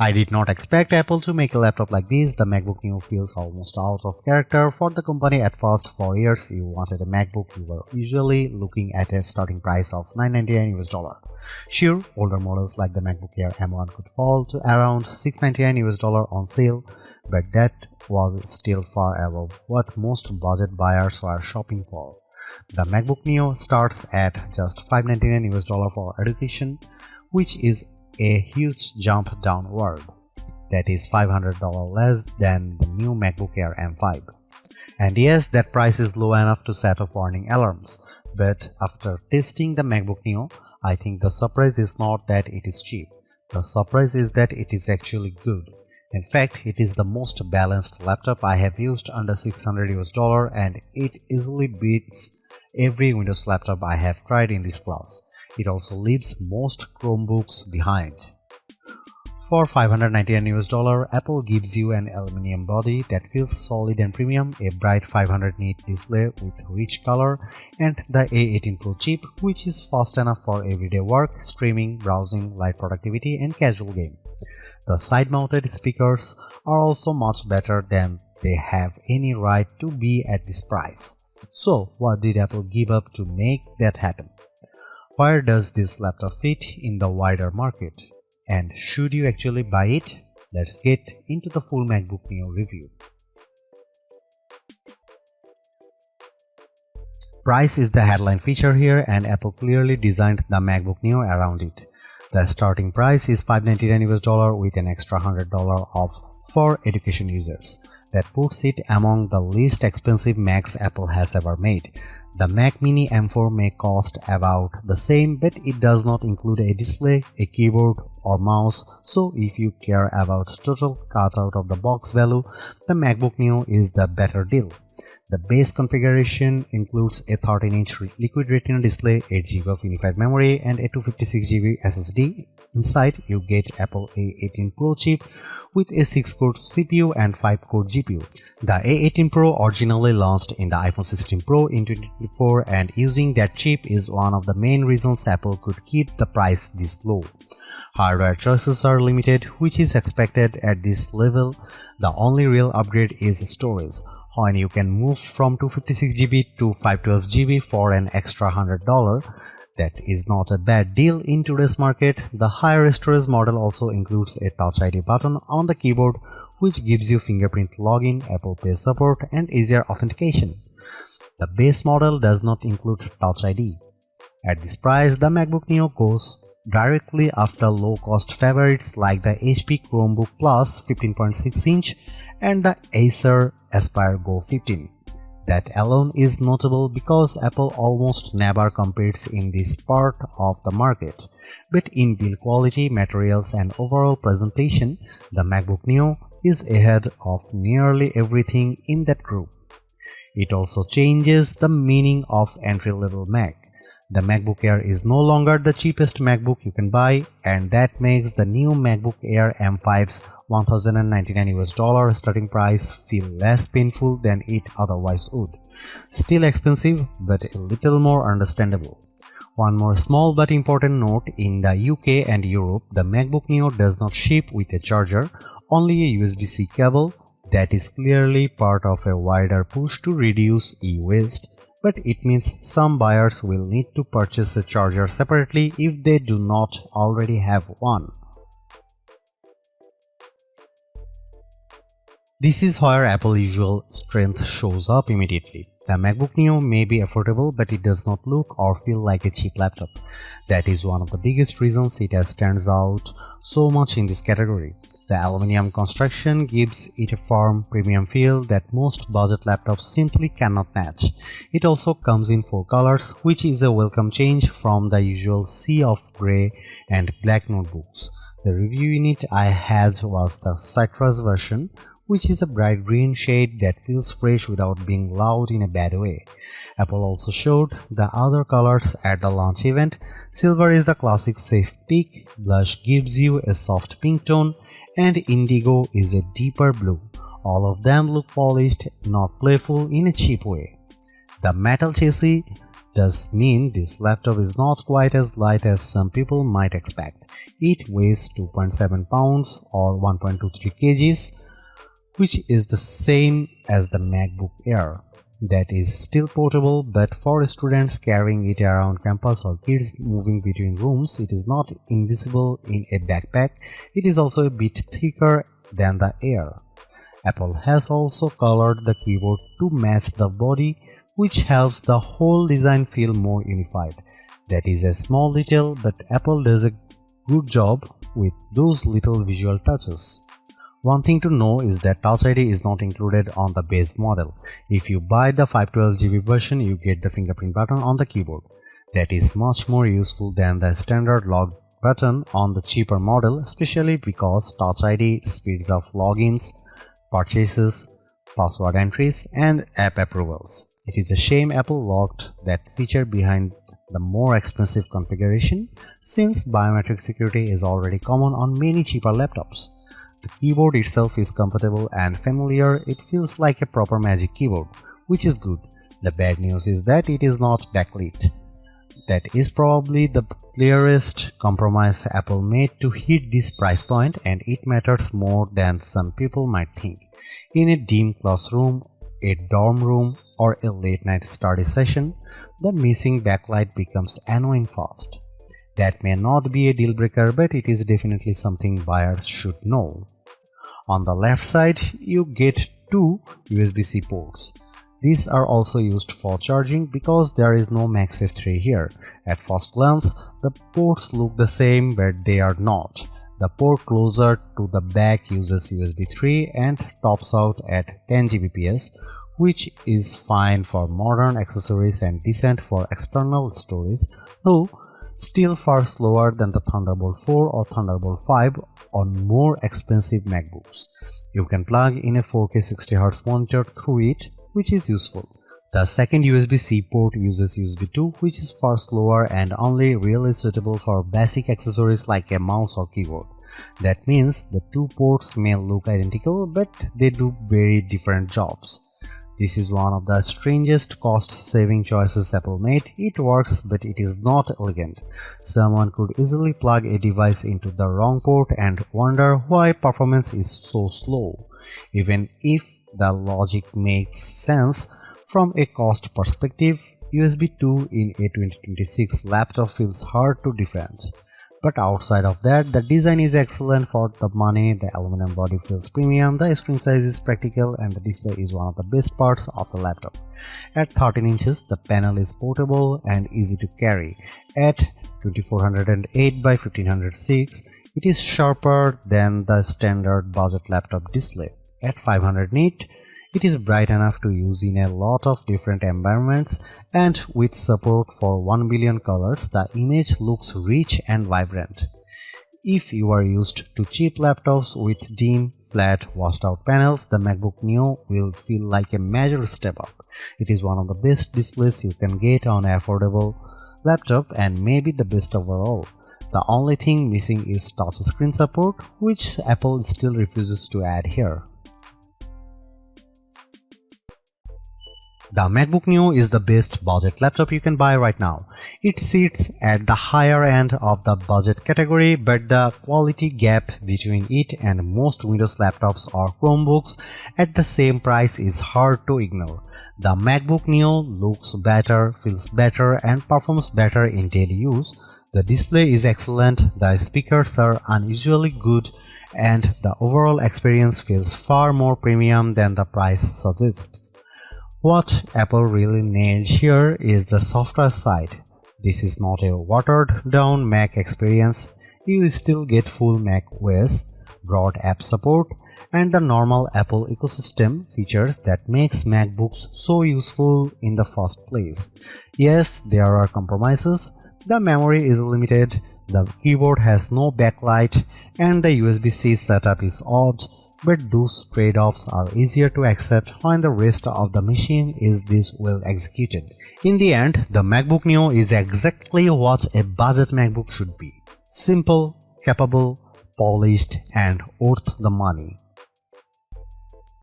I did not expect Apple to make a laptop like this. The MacBook Neo feels almost out of character for the company. At first, for years you wanted a MacBook, you were usually looking at a starting price of $999 US. Sure, older models like the MacBook Air M1 could fall to around $699 US on sale, but that was still far above what most budget buyers were shopping for. The MacBook Neo starts at just $599 US for education, which is a huge jump downward. That is $500 less than the new MacBook Air M5. And yes, that price is low enough to set off warning alarms, but after testing the MacBook Neo, I think the surprise is not that it is cheap. The surprise is that it is actually good. In fact, it is the most balanced laptop I have used under $600 US, and it easily beats every Windows laptop I have tried in this class. It also leaves most Chromebooks behind. For $599 US, Apple gives you an aluminum body that feels solid and premium, a bright 500 nit display with rich color, and the A18 Pro chip, which is fast enough for everyday work, streaming, browsing, light productivity, and casual game. The side-mounted speakers are also much better than they have any right to be at this price. So, what did Apple give up to make that happen? Where does this laptop fit in the wider market? And should you actually buy it? Let's get into the full MacBook Neo review. Price is the headline feature here, and Apple clearly designed the MacBook Neo around it. The starting price is $599 US with an extra $100 off for education users. That puts it among the least expensive Macs Apple has ever made. The Mac Mini M4 may cost about the same, but it does not include a display, a keyboard, or mouse, so if you care about total cut out of the box value, the MacBook Neo is the better deal. The base configuration includes a 13-inch Liquid Retina display, 8GB of unified memory, and a 256GB SSD. Inside, you get Apple A18 Pro chip with a 6-core CPU and 5-core GPU. The A18 Pro originally launched in the iPhone 16 Pro in 2024, and using that chip is one of the main reasons Apple could keep the price this low. Hardware choices are limited, which is expected at this level. The only real upgrade is storage, when you can move from 256GB to 512GB for an extra $100. That is not a bad deal in today's market. The higher storage model also includes a Touch ID button on the keyboard, which gives you fingerprint login, Apple Pay support, and easier authentication. The base model does not include Touch ID. At this price, the MacBook Neo goes directly after low-cost favorites like the HP Chromebook Plus 15.6-inch and the Acer Aspire Go 15. That alone is notable because Apple almost never competes in this part of the market. But in build quality, materials, and overall presentation, the MacBook Neo is ahead of nearly everything in that group. It also changes the meaning of entry-level Mac. The MacBook Air is no longer the cheapest MacBook you can buy, and that makes the new MacBook Air M5's $1,099 US starting price feel less painful than it otherwise would. Still expensive, but a little more understandable. One more small but important note: in the UK and Europe, the MacBook Neo does not ship with a charger, only a USB-C cable. That is clearly part of a wider push to reduce e-waste. But it means some buyers will need to purchase a charger separately if they do not already have one. This is where Apple's usual strength shows up immediately. The MacBook Neo may be affordable, but it does not look or feel like a cheap laptop. That is one of the biggest reasons it stands out so much in this category. The aluminum construction gives it a firm, premium feel that most budget laptops simply cannot match. It also comes in 4 colors, which is a welcome change from the usual sea of grey and black notebooks. The review unit I had was the citrus version, which is a bright green shade that feels fresh without being loud in a bad way. Apple also showed the other colors at the launch event. Silver is the classic safe pick, blush gives you a soft pink tone, and indigo is a deeper blue. All of them look polished, not playful in a cheap way. The metal chassis does mean this laptop is not quite as light as some people might expect. It weighs 2.7 pounds or 1.23 kgs, which is the same as the MacBook Air. That is still portable, but for students carrying it around campus or kids moving between rooms, it is not invisible in a backpack. It is also a bit thicker than the Air. Apple has also colored the keyboard to match the body, which helps the whole design feel more unified. That is a small detail, but Apple does a good job with those little visual touches. One thing to know is that Touch ID is not included on the base model. If you buy the 512GB version, you get the fingerprint button on the keyboard. That is much more useful than the standard log button on the cheaper model, especially because Touch ID speeds up logins, purchases, password entries, and app approvals. It is a shame Apple locked that feature behind the more expensive configuration, since biometric security is already common on many cheaper laptops. The keyboard itself is comfortable and familiar. It feels like a proper Magic Keyboard, which is good. The bad news is that it is not backlit. That is probably the clearest compromise Apple made to hit this price point, and it matters more than some people might think. In a dim classroom, a dorm room, or a late-night study session, the missing backlight becomes annoying fast. That may not be a deal breaker, but it is definitely something buyers should know. On the left side, you get two USB-C ports. These are also used for charging because there is no MagSafe 3 here. At first glance, the ports look the same, but they are not. The port closer to the back uses USB 3 and tops out at 10 Gbps, which is fine for modern accessories and decent for external storage, though still far slower than the Thunderbolt 4 or Thunderbolt 5 on more expensive MacBooks. You can plug in a 4K 60Hz monitor through it, which is useful. The second USB-C port uses USB 2, which is far slower and only really suitable for basic accessories like a mouse or keyboard. That means the two ports may look identical, but they do very different jobs. This is one of the strangest cost-saving choices Apple made. It works, but it is not elegant. Someone could easily plug a device into the wrong port and wonder why performance is so slow. Even if the logic makes sense from a cost perspective, USB 2 in a 2026 laptop feels hard to defend. But outside of that, the design is excellent for the money, the aluminum body feels premium, the screen size is practical, and the display is one of the best parts of the laptop. At 13 inches, the panel is portable and easy to carry. At 2408 by 1506, it is sharper than the standard budget laptop display. At 500 nit, it is bright enough to use in a lot of different environments, and with support for 1 billion colors, the image looks rich and vibrant. If you are used to cheap laptops with dim, flat, washed-out panels, the MacBook Neo will feel like a major step up. It is one of the best displays you can get on an affordable laptop and maybe the best overall. The only thing missing is touchscreen support, which Apple still refuses to add here. The MacBook Neo is the best budget laptop you can buy right now. It sits at the higher end of the budget category, but the quality gap between it and most Windows laptops or Chromebooks at the same price is hard to ignore. The MacBook Neo looks better, feels better, and performs better in daily use. The display is excellent, the speakers are unusually good, and the overall experience feels far more premium than the price suggests. What Apple really nailed here is the software side. This is not a watered-down Mac experience. You still get full Mac OS, broad app support, and the normal Apple ecosystem features that makes MacBooks so useful in the first place. Yes, there are compromises. The memory is limited, the keyboard has no backlight, and the USB-C setup is odd. But those trade-offs are easier to accept when the rest of the machine is this well executed. In the end, the MacBook Neo is exactly what a budget MacBook should be. Simple, capable, polished, and worth the money.